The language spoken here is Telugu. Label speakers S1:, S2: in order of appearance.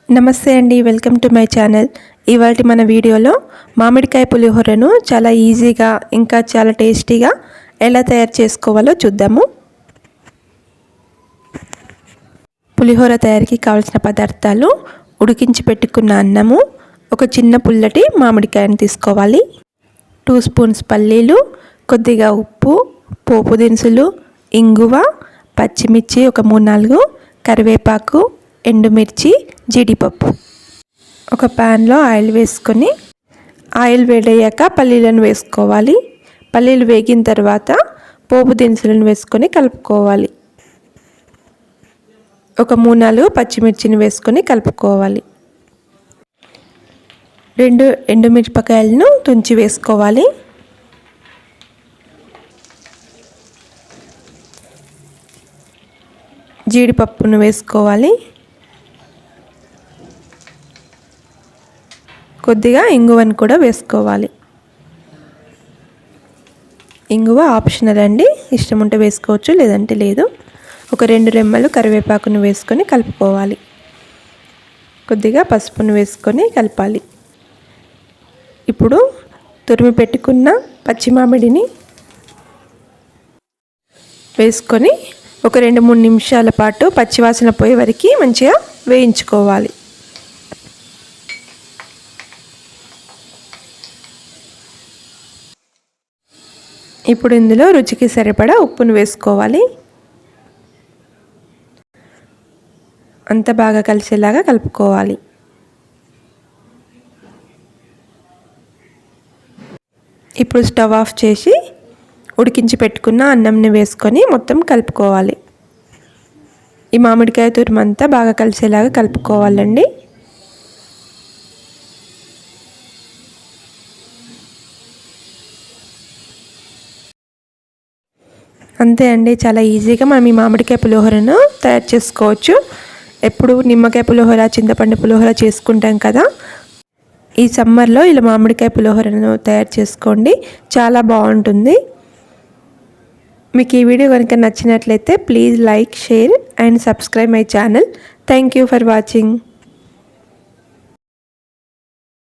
S1: నమస్తే అండి, వెల్కమ్ టు మై ఛానల్. ఇవాల్టి మన వీడియోలో మామిడికాయ పులిహోరను చాలా ఈజీగా ఇంకా చాలా టేస్టీగా ఎలా తయారు చేసుకోవాలో చూద్దాము. పులిహోర తయారీకి కావాల్సిన పదార్థాలు: ఉడికించి పెట్టుకున్న అన్నము, ఒక చిన్న పుల్లటి మామిడికాయను తీసుకోవాలి, 2 స్పూన్స్ పల్లీలు, కొద్దిగా ఉప్పు, పోపు దినుసులు, ఇంగువ, పచ్చిమిర్చి ఒక 3-4, కరివేపాకు, ఎండుమిర్చి, జీడిపప్పు. ఒక ప్యాన్లో ఆయిల్ వేసుకొని ఆయిల్ వేడయ్యాక పల్లీలను వేసుకోవాలి. పల్లీలు వేగిన తర్వాత పోపు దినుసులను వేసుకొని కలుపుకోవాలి. ఒక 3-4 పచ్చిమిర్చిని వేసుకొని కలుపుకోవాలి. 2 ఎండుమిరపకాయలను తుంచి వేసుకోవాలి. జీడిపప్పును వేసుకోవాలి. కొద్దిగా ఇంగువను కూడా వేసుకోవాలి. ఇంగువ ఆప్షనల్ అండి, ఇష్టం ఉంటే వేసుకోవచ్చు, లేదంటే లేదు. ఒక 2 రెమ్మలు కరివేపాకును వేసుకొని కలుపుకోవాలి. కొద్దిగా పసుపును వేసుకొని కలపాలి. ఇప్పుడు తురిమి పెట్టుకున్న పచ్చి మామిడిని వేసుకొని ఒక 2-3 నిమిషాల పాటు పచ్చివాసన పోయే వరకు మంచిగా వేయించుకోవాలి. ఇప్పుడు ఇందులో రుచికి సరిపడా ఉప్పును వేసుకోవాలి. అంత బాగా కలిసేలాగా కలుపుకోవాలి. ఇప్పుడు స్టవ్ ఆఫ్ చేసి ఉడికించి పెట్టుకున్న అన్నంని వేసుకొని మొత్తం కలుపుకోవాలి. ఈ మామిడికాయ తురుమంతా బాగా కలిసేలాగా కలుపుకోవాలండి. అంతే అండి, చాలా ఈజీగా మనం ఈ మామిడికాయ పులిహోరను తయారు చేసుకోవచ్చు. ఎప్పుడు నిమ్మకాయ పులిహోర, చింతపండు పులిహోర చేసుకుంటాం కదా, ఈ సమ్మర్లో ఇలా మామిడికాయ పులిహోరను తయారు చేసుకోండి, చాలా బాగుంటుంది. మీకు ఈ వీడియో కనుక నచ్చినట్లయితే please like, share and subscribe my channel. Thank you for watching.